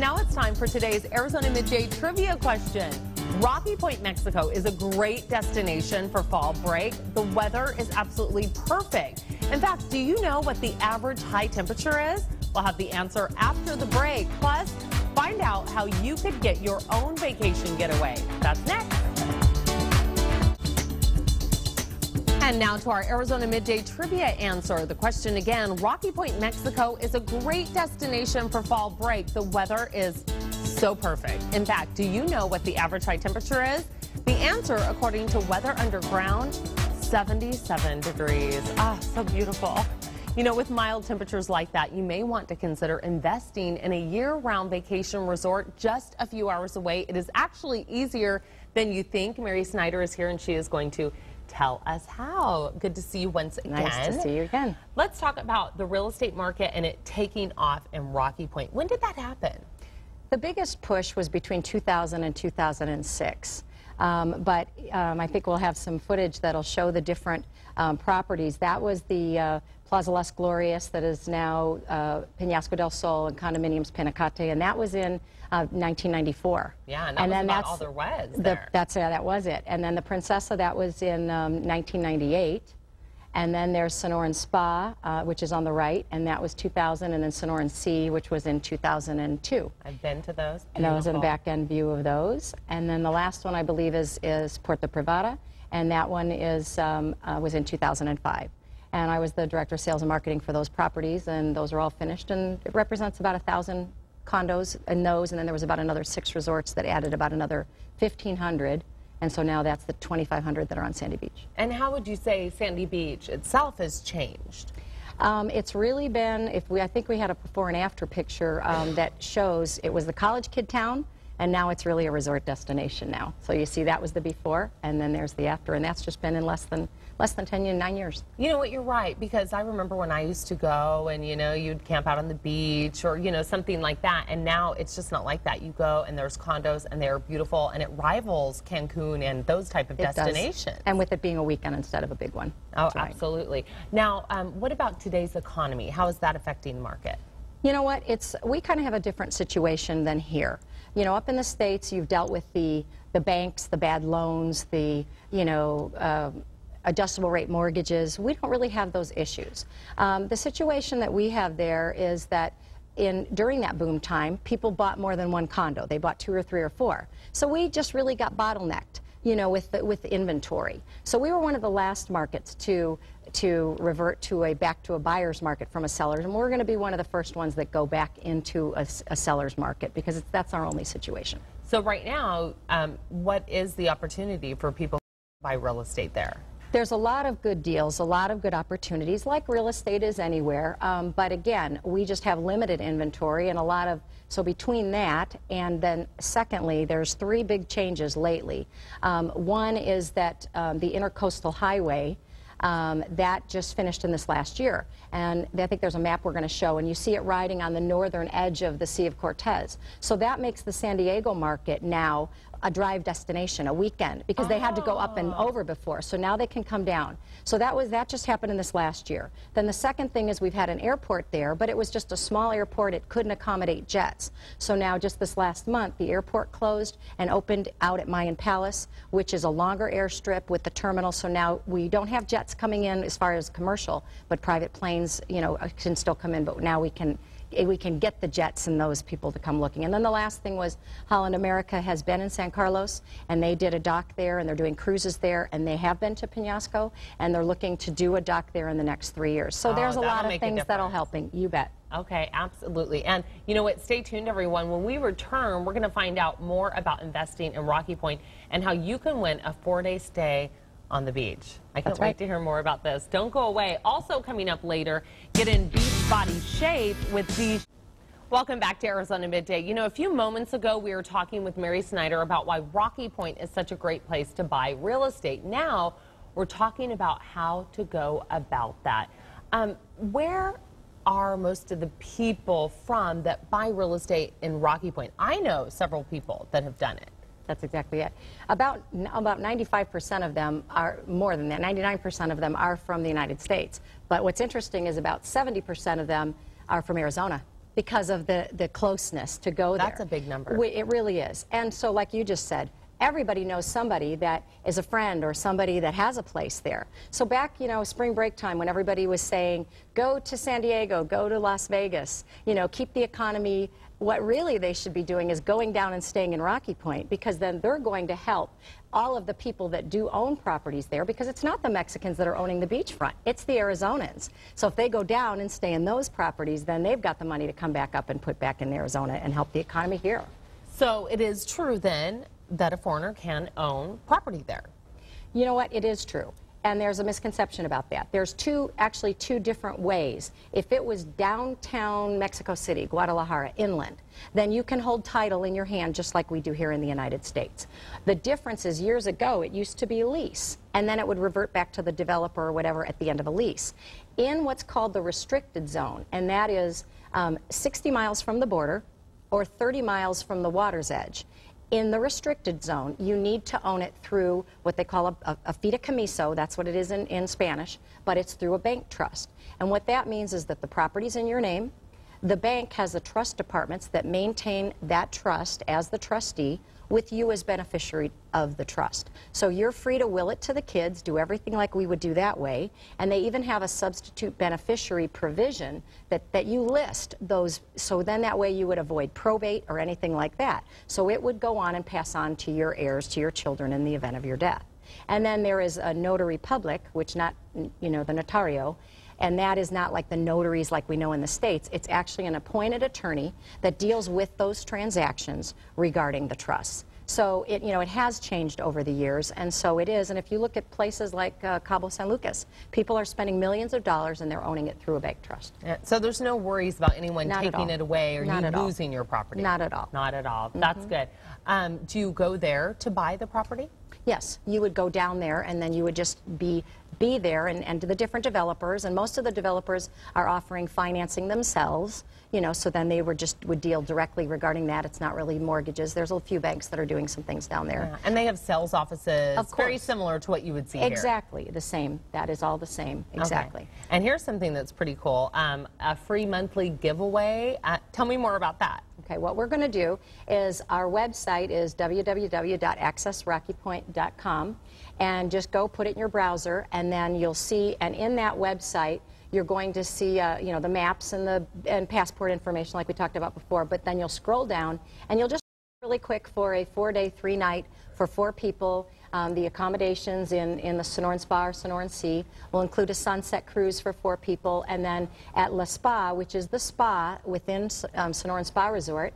now it's time for today's Arizona Midday Trivia question. Rocky Point, Mexico is a great destination for fall break. The weather is absolutely perfect. In fact, do you know what the average high temperature is? We'll have the answer after the break. Plus, find out how you could get your own vacation getaway. That's next. And now to our Arizona Midday Trivia answer. The question again, Rocky Point, Mexico is a great destination for fall break. The weather is so perfect. In fact, do you know what the average high temperature is? The answer, according to Weather Underground, 77 degrees. Ah, so beautiful. You know, with mild temperatures like that, you may want to consider investing in a year-round vacation resort just a few hours away. It is actually easier than you think. Mary Snyder is here, and she is going to tell us how. Good to see you once again. Nice to see you again. Let's talk about the real estate market and it taking off in Rocky Point. When did that happen? The biggest push was between 2000 and 2006. But I think we'll have some footage that'll show the different properties. That was the Plaza Las Glorias that is now Peñasco del Sol and Condominiums Pinacate, and that was in 1994. Yeah, and that was about all there was there. That was it. And then the Princesa, that was in 1998. And then there's Sonoran Spa, which is on the right, and that was 2000, and then Sonoran Sea, which was in 2002. I've been to those. And that was in a back-end view of those. And then the last one, I believe, is Puerta Privada, and that one is was in 2005. And I was the Director of Sales and Marketing for those properties, and those are all finished, and it represents about 1,000 condos in those, and then there was about another 6 resorts that added about another 1,500. And so now that's the 2,500 that are on Sandy Beach. And how would you say Sandy Beach itself has changed? It's really been, I think we had a before and after picture that shows it was the college kid town, and now it's really a resort destination now. So you see that was the before, and then there's the after, and that's just been in less than 9 years. You know what, you're right, because I remember when I used to go and, you know, you'd camp out on the beach or, you know, something like that, and now it's just not like that. You go and there's condos and they're beautiful, and it rivals Cancun and those type of destinations. Does. And with it being a weekend instead of a big one. Oh, absolutely. Now, what about today's economy? How is that affecting the market? You know what, we kind of have a different situation than here. You know, up in the States, you've dealt with the banks, the bad loans, the, you know, adjustable rate mortgages. We don't really have those issues. The situation that we have there is that during that boom time, people bought more than one condo. They bought 2 or 3 or 4. So we just really got bottlenecked, you know, with the inventory. So we were one of the last markets to revert to back to a buyer's market from a seller's, and we're going to be one of the first ones that go back into a seller's market because that's our only situation. So right now, what is the opportunity for people to buy real estate there? There's a lot of good deals, a lot of good opportunities, like real estate is anywhere. But again, we just have limited inventory and so between that and then secondly, there's 3 big changes lately. One is that the Intercoastal Highway, that just finished in this last year. And I think there's a map we're going to show, and you see it riding on the northern edge of the Sea of Cortez. So that makes the San Diego market now a drive destination, a weekend, because they had to go up and over before. So now they can come down. So that just happened in this last year. Then the second thing is we've had an airport there, but it was just a small airport. It couldn't accommodate jets. So now just this last month, the airport closed and opened out at Mayan Palace, which is a longer airstrip with the terminal. So now we don't have jets coming in as far as commercial, but private planes, you know, can still come in. But now we can get the jets and those people to come looking. And then the last thing was Holland America has been in San Carlos, and they did a dock there, and they're doing cruises there, and they have been to Peñasco, and they're looking to do a dock there in the next 3 years. So there's a lot of things that'll helping. You bet. Okay, absolutely. And you know what, stay tuned, everyone. When we return, we're going to find out more about investing in Rocky Point and how you can win a 4-day stay on the beach. I can't wait to hear more about this. Don't go away. Also coming up later, get in beach body shape with these. Welcome back to Arizona Midday. You know, a few moments ago we were talking with Mary Snyder about why Rocky Point is such a great place to buy real estate. Now we're talking about how to go about that. Where are most of the people from that buy real estate in Rocky Point? I know several people that have done it. That's exactly it. About 95% of them are, more than that, 99% of them are from the United States. But what's interesting is about 70% of them are from Arizona. because of the closeness to go there. That's a big number. It really is. And so like you just said, everybody knows somebody that is a friend or somebody that has a place there. So back, you know, spring break time when everybody was saying, go to San Diego, go to Las Vegas, you know, keep the economy, what really they should be doing is going down and staying in Rocky Point, because then they're going to help all of the people that do own properties there, because it's not the Mexicans that are owning the beachfront, it's the Arizonans. So if they go down and stay in those properties, then they've got the money to come back up and put back in Arizona and help the economy here. So it is true then that a foreigner can own property there. You know what? It is true. And there's a misconception about that. There's actually two different ways. If it was downtown Mexico City, Guadalajara, inland, then you can hold title in your hand just like we do here in the United States. The difference is years ago it used to be a lease, and then it would revert back to the developer or whatever at the end of a lease. In what's called the restricted zone, and that is 60 miles from the border or 30 miles from the water's edge. In the restricted zone, you need to own it through what they call a fideicomiso, that's what it is in Spanish, but it's through a bank trust. And what that means is that the property's in your name, the bank has the trust departments that maintain that trust as the trustee, with you as beneficiary of the trust. So you're free to will it to the kids, do everything like we would do that way, and they even have a substitute beneficiary provision that you list those, so then that way you would avoid probate or anything like that. So it would go on and pass on to your heirs, to your children in the event of your death. And then there is a notary public, which not, you know, the notario, and that is not like the notaries like we know in the States. It's actually an appointed attorney that deals with those transactions regarding the trusts. So it, you know, it has changed over the years, and so it is. And if you look at places like Cabo San Lucas, people are spending millions of dollars and they're owning it through a bank trust. Yeah, so there's no worries about anyone taking it away or you losing your property? Not at all. Not at all. That's good. Do you go there to buy the property? Yes, you would go down there and then you would just be there and to the different developers, and most of the developers are offering financing themselves, you know, so then they would deal directly regarding that. It's not really mortgages. There's a few banks that are doing some things down there. Yeah. And they have sales offices, of course, very similar to what you would see here. Exactly, the same. That is all the same, exactly. Okay. And here's something that's pretty cool, a free monthly giveaway. Tell me more about that. Okay, what we're going to do is our website is www.accessrockypoint.com, and just go put it in your browser, and then you'll see, and in that website you're going to see you know, the maps and passport information like we talked about before, but then you'll scroll down and you'll just really quick for a 4-day, 3-night for 4 people. The accommodations in the Sonoran Spa or Sonoran Sea will include a sunset cruise for 4 people, and then at La Spa, which is the spa within Sonoran Spa Resort,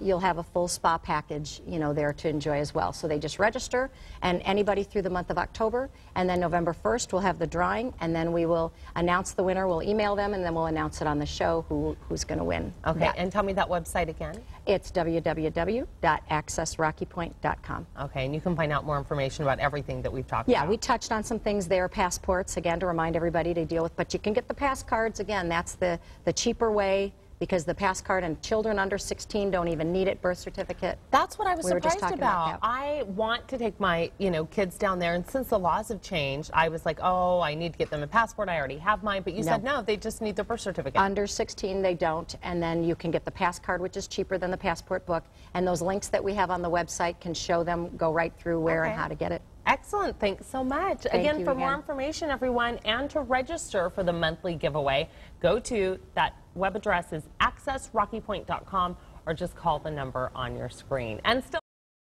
you'll have a full spa package, you know, there to enjoy as well. So they just register, and anybody through the month of October, and then November 1st we'll have the drawing, and then we will announce the winner. We'll email them, and then we'll announce it on the show who's going to win. Okay, and tell me that website again. It's www.accessrockypoint.com. Okay, and you can find out more information about everything that we've talked about. Yeah, we touched on some things there, passports, again, to remind everybody to deal with, but you can get the pass cards, again, that's the cheaper way, because the pass card and children under 16 don't even need it, birth certificate. That's what I was surprised about. That. I want to take my, you know, kids down there, and since the laws have changed, I was like, oh, I need to get them a passport. I already have mine, but you said no, they just need their birth certificate. Under 16 they don't, and then you can get the pass card, which is cheaper than the passport book, and those links that we have on the website can show them, go right through where and how to get it. Excellent. Thanks so much. Again, for more information, everyone, and to register for the monthly giveaway, go to that web address is accessrockypoint.com, or just call the number on your screen. And still